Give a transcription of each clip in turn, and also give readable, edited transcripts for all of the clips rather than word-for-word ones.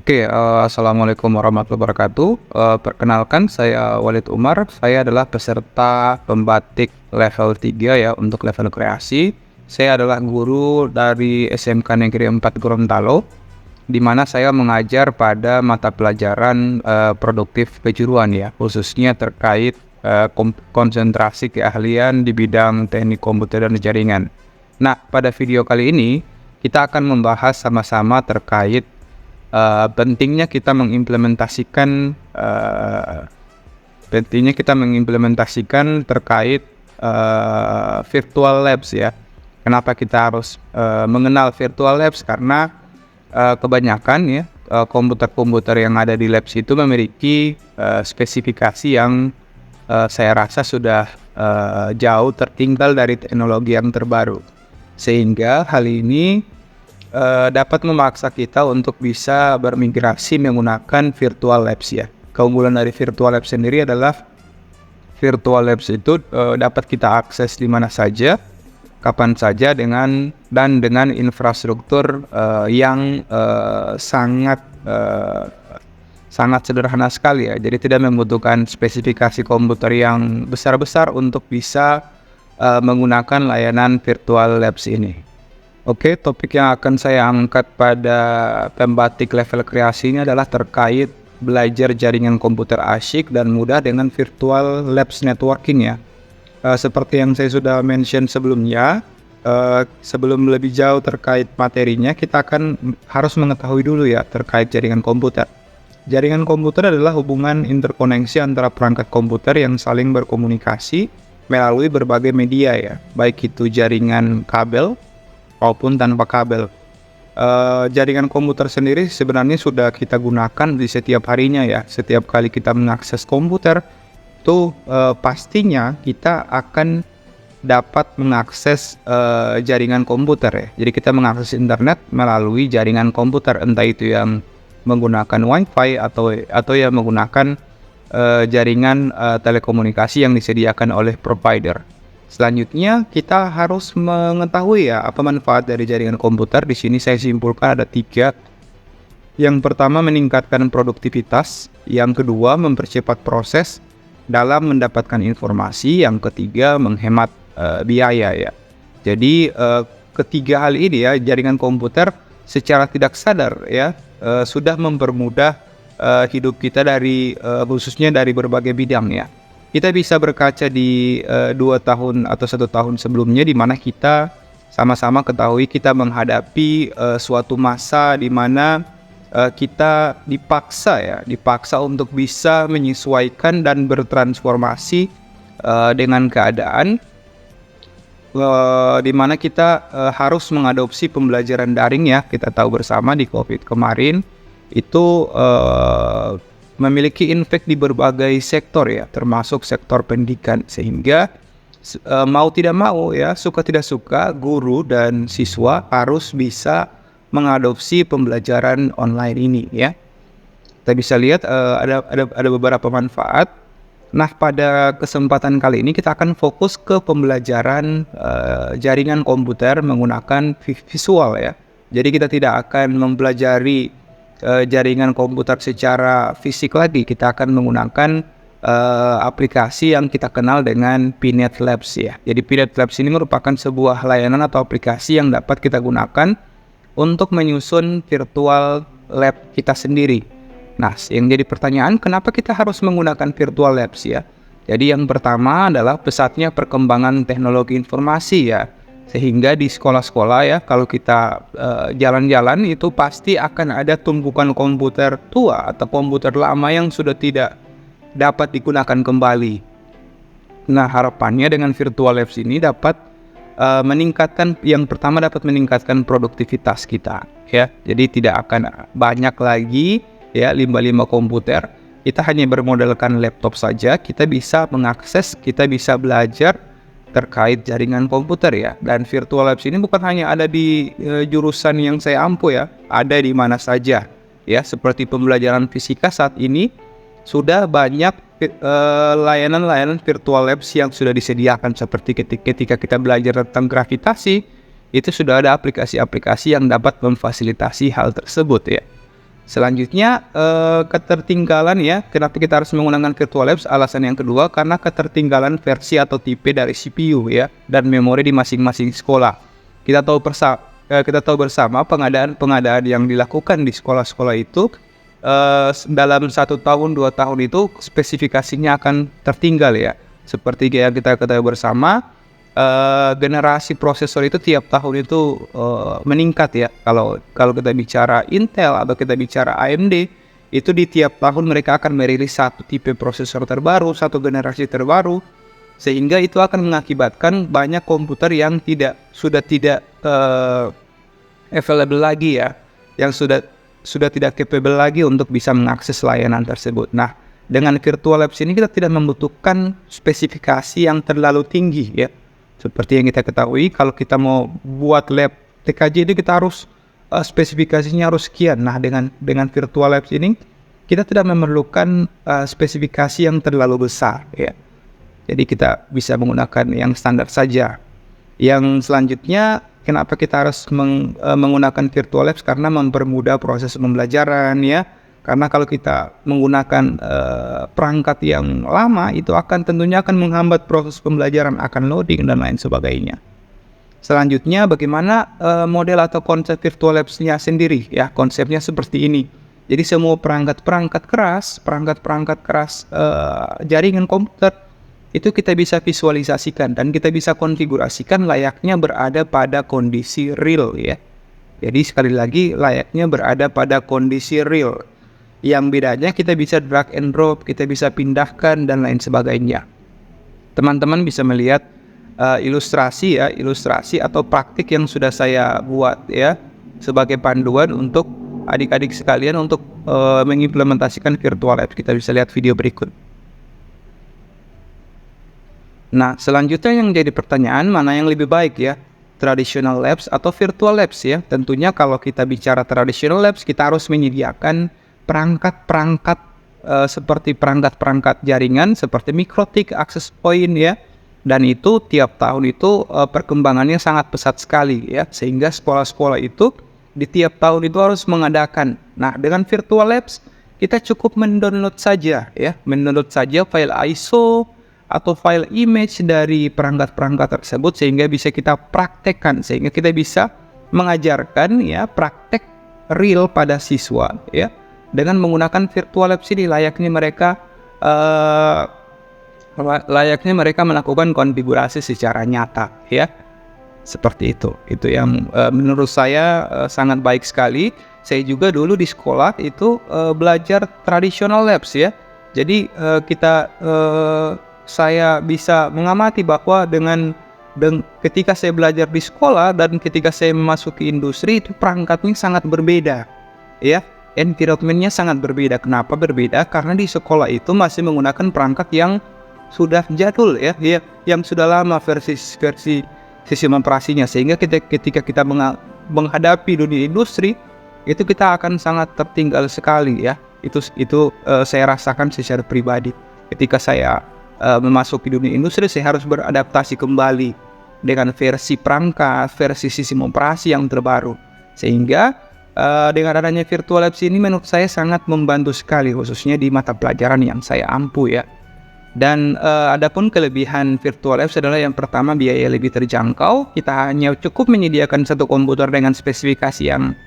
Oke, assalamualaikum warahmatullahi wabarakatuh. Perkenalkan saya Walid Umar, saya adalah peserta pembatik level 3 ya untuk level kreasi. Saya adalah guru dari SMK Negeri 4 Gorontalo, di mana saya mengajar pada mata pelajaran produktif kejuruan ya, khususnya terkait konsentrasi keahlian di bidang teknik komputer dan jaringan. Nah, pada video kali ini kita akan membahas sama-sama terkait pentingnya kita mengimplementasikan terkait virtual labs ya. Kenapa kita harus mengenal virtual labs? Karena kebanyakan ya komputer-komputer yang ada di labs itu memiliki spesifikasi yang saya rasa sudah jauh tertinggal dari teknologi yang terbaru, sehingga hal ini dapat memaksa kita untuk bisa bermigrasi menggunakan virtual labs ya. Keunggulan dari virtual labs sendiri adalah virtual labs itu dapat kita akses di mana saja, kapan saja dengan infrastruktur yang sangat sederhana sekali ya. Jadi tidak membutuhkan spesifikasi komputer yang besar-besar untuk bisa menggunakan layanan virtual labs ini. Oke, topik yang akan saya angkat pada pembatik level kreasi ini adalah terkait belajar jaringan komputer asyik dan mudah dengan virtual labs networking ya. Seperti yang saya sudah mention sebelumnya, sebelum lebih jauh terkait materinya, kita akan harus mengetahui dulu ya terkait jaringan komputer. Jaringan komputer adalah hubungan interkoneksi antara perangkat komputer yang saling berkomunikasi melalui berbagai media ya, baik itu jaringan kabel maupun tanpa kabel. Jaringan komputer sendiri sebenarnya sudah kita gunakan di setiap harinya ya. Setiap kali kita mengakses komputer itu pastinya kita akan dapat mengakses jaringan komputer ya. Jadi kita mengakses internet melalui jaringan komputer, entah itu yang menggunakan WiFi atau yang menggunakan jaringan telekomunikasi yang disediakan oleh provider. Selanjutnya kita harus mengetahui ya apa manfaat dari jaringan komputer. Di sini saya simpulkan ada 3. Yang pertama, meningkatkan produktivitas. Yang kedua, mempercepat proses dalam mendapatkan informasi. Yang ketiga, menghemat biaya ya. Jadi ketiga hal ini ya, jaringan komputer secara tidak sadar ya sudah mempermudah hidup kita dari khususnya dari berbagai bidang ya. Kita bisa berkaca di 2 tahun atau 1 tahun sebelumnya, di mana kita sama-sama ketahui kita menghadapi suatu masa di mana kita dipaksa untuk bisa menyesuaikan dan bertransformasi dengan keadaan di mana kita harus mengadopsi pembelajaran daring ya. Kita tahu bersama di COVID kemarin itu memiliki impact di berbagai sektor ya, termasuk sektor pendidikan, sehingga mau tidak mau ya, suka tidak suka, guru dan siswa harus bisa mengadopsi pembelajaran online ini ya. Kita bisa lihat ada beberapa manfaat. Nah, pada kesempatan kali ini kita akan fokus ke pembelajaran jaringan komputer menggunakan visual ya. Jadi kita tidak akan mempelajari jaringan komputer secara fisik lagi. Kita akan menggunakan aplikasi yang kita kenal dengan P-Net Labs ya. Jadi P-Net Labs ini merupakan sebuah layanan atau aplikasi yang dapat kita gunakan untuk menyusun virtual lab kita sendiri. Nah, yang jadi pertanyaan, kenapa kita harus menggunakan virtual labs ya? Jadi yang pertama adalah pesatnya perkembangan teknologi informasi ya. Sehingga di sekolah-sekolah ya, kalau kita jalan-jalan itu pasti akan ada tumpukan komputer tua atau komputer lama yang sudah tidak dapat digunakan kembali. Nah, harapannya dengan virtual labs ini dapat yang pertama dapat meningkatkan produktivitas kita ya. Jadi tidak akan banyak lagi ya limbah-limbah komputer. Kita hanya bermodalkan laptop saja, kita bisa mengakses, kita bisa belajar terkait jaringan komputer ya. Dan virtual labs ini bukan hanya ada di jurusan yang saya ampu ya, ada di mana saja ya. Seperti pembelajaran fisika saat ini sudah banyak layanan-layanan virtual labs yang sudah disediakan, seperti ketika kita belajar tentang gravitasi, itu sudah ada aplikasi-aplikasi yang dapat memfasilitasi hal tersebut ya. Selanjutnya ketertinggalan ya. Kenapa kita harus menggunakan virtual labs? Alasan yang kedua karena ketertinggalan versi atau tipe dari CPU ya dan memori di masing-masing sekolah. Kita tahu bersama pengadaan yang dilakukan di sekolah-sekolah itu dalam 1 tahun 2 tahun itu spesifikasinya akan tertinggal ya. Seperti yang kita ketahui bersama, generasi prosesor itu tiap tahun itu meningkat ya. Kalau kita bicara Intel atau kita bicara AMD, itu di tiap tahun mereka akan merilis satu tipe prosesor terbaru, satu generasi terbaru, sehingga itu akan mengakibatkan banyak komputer yang sudah tidak available lagi ya, yang sudah tidak capable lagi untuk bisa mengakses layanan tersebut. Nah, dengan virtual labs ini kita tidak membutuhkan spesifikasi yang terlalu tinggi ya. Seperti yang kita ketahui, kalau kita mau buat lab TKJ itu kita harus spesifikasinya harus sekian. Nah, dengan virtual labs ini kita tidak memerlukan spesifikasi yang terlalu besar ya. Jadi kita bisa menggunakan yang standar saja. Yang selanjutnya, kenapa kita harus menggunakan virtual labs? Karena mempermudah proses pembelajaran ya. Karena kalau kita menggunakan perangkat yang lama, itu tentunya akan menghambat proses pembelajaran, akan loading dan lain sebagainya. Selanjutnya, bagaimana model atau konsep virtual labs-nya sendiri ya? Konsepnya seperti ini. Jadi semua perangkat-perangkat keras jaringan komputer itu kita bisa visualisasikan dan kita bisa konfigurasikan layaknya berada pada kondisi real ya. Jadi sekali lagi layaknya berada pada kondisi real. Yang bedanya kita bisa drag and drop, kita bisa pindahkan dan lain sebagainya. Teman-teman bisa melihat ilustrasi atau praktik yang sudah saya buat ya sebagai panduan untuk adik-adik sekalian untuk mengimplementasikan virtual labs. Kita bisa lihat video berikut. Nah, selanjutnya yang jadi pertanyaan, mana yang lebih baik ya? Traditional labs atau virtual labs ya? Tentunya kalau kita bicara traditional labs, kita harus menyediakan perangkat-perangkat seperti perangkat-perangkat jaringan seperti mikrotik, access point ya. Dan itu tiap tahun itu perkembangannya sangat pesat sekali ya, sehingga sekolah-sekolah itu di tiap tahun itu harus mengadakan. Nah, dengan virtual labs kita cukup mendownload saja ya, file ISO atau file image dari perangkat-perangkat tersebut sehingga bisa kita praktekkan, sehingga kita bisa mengajarkan ya praktek real pada siswa ya. Dengan menggunakan virtual labs ini layaknya mereka melakukan konfigurasi secara nyata ya. Seperti itu. Itu yang menurut saya sangat baik sekali. Saya juga dulu di sekolah itu belajar traditional labs ya. Jadi saya bisa mengamati bahwa ketika saya belajar di sekolah dan ketika saya memasuki industri itu perangkatnya sangat berbeda ya. Environment-nya sangat berbeda. Kenapa berbeda? Karena di sekolah itu masih menggunakan perangkat yang sudah jadul ya, yang sudah lama versi sistem operasinya, sehingga ketika kita menghadapi dunia industri itu kita akan sangat tertinggal sekali ya. Itu saya rasakan secara pribadi. Ketika saya memasuki dunia industri, saya harus beradaptasi kembali dengan versi perangkat, versi sistem operasi yang terbaru, sehingga dengan adanya virtual labs ini menurut saya sangat membantu sekali, khususnya di mata pelajaran yang saya ampu ya. Dan adapun kelebihan virtual labs adalah yang pertama, biaya lebih terjangkau. Kita hanya cukup menyediakan satu komputer dengan spesifikasi yang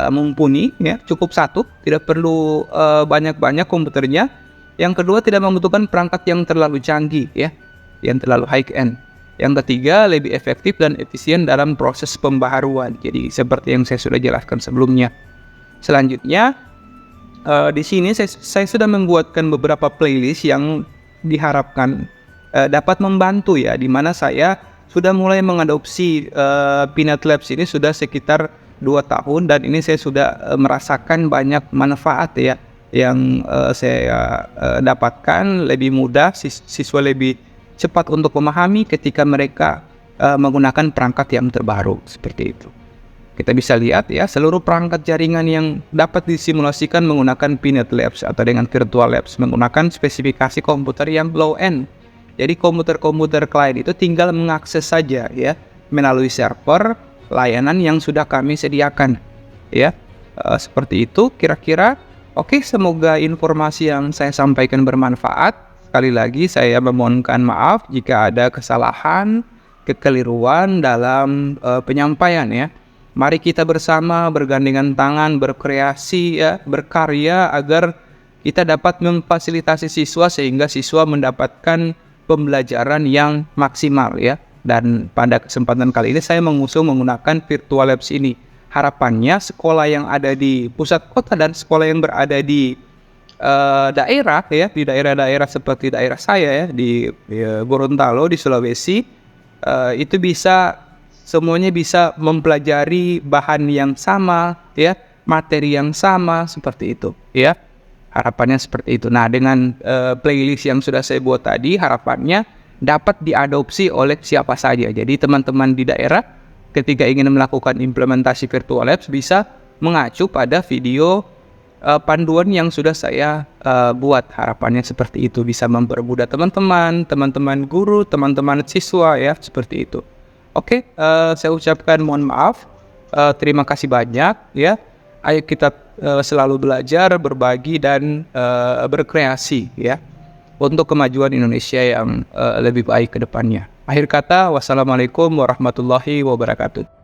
mumpuni ya, cukup satu, tidak perlu banyak-banyak komputernya. Yang kedua, tidak membutuhkan perangkat yang terlalu canggih ya, yang terlalu high end. Yang ketiga, lebih efektif dan efisien dalam proses pembaharuan. Jadi seperti yang saya sudah jelaskan sebelumnya. Selanjutnya, di sini saya sudah membuatkan beberapa playlist yang diharapkan dapat membantu ya, di mana saya sudah mulai mengadopsi Peanut Labs ini sudah sekitar 2 tahun, dan ini saya sudah merasakan banyak manfaat ya yang saya dapatkan. Lebih mudah, siswa lebih cepat untuk memahami ketika mereka menggunakan perangkat yang terbaru seperti itu. Kita bisa lihat ya, seluruh perangkat jaringan yang dapat disimulasikan menggunakan Peanut Labs atau dengan virtual labs menggunakan spesifikasi komputer yang low end. Jadi komputer-komputer klien itu tinggal mengakses saja ya melalui server layanan yang sudah kami sediakan ya. Seperti itu kira-kira. Oke, semoga informasi yang saya sampaikan bermanfaat. Sekali lagi saya memohonkan maaf jika ada kesalahan, kekeliruan dalam penyampaian ya. Mari kita bersama bergandengan tangan, berkreasi ya, berkarya agar kita dapat memfasilitasi siswa sehingga siswa mendapatkan pembelajaran yang maksimal ya. Dan pada kesempatan kali ini saya mengusung menggunakan virtual labs ini. Harapannya sekolah yang ada di pusat kota dan sekolah yang berada di daerah ya, di daerah-daerah seperti daerah saya ya, di Gorontalo di Sulawesi, itu semuanya bisa mempelajari bahan yang sama ya, materi yang sama seperti itu ya. Harapannya seperti itu. Nah, dengan playlist yang sudah saya buat tadi, harapannya dapat diadopsi oleh siapa saja. Jadi teman-teman di daerah ketika ingin melakukan implementasi virtual labs bisa mengacu pada video panduan yang sudah saya buat. Harapannya seperti itu, bisa mempermudah teman-teman guru, teman-teman siswa ya, seperti itu. Oke, saya ucapkan mohon maaf. Terima kasih banyak ya. Ayo kita selalu belajar, berbagi dan berkreasi ya, untuk kemajuan Indonesia yang lebih baik ke depannya. Akhir kata, wassalamualaikum warahmatullahi wabarakatuh.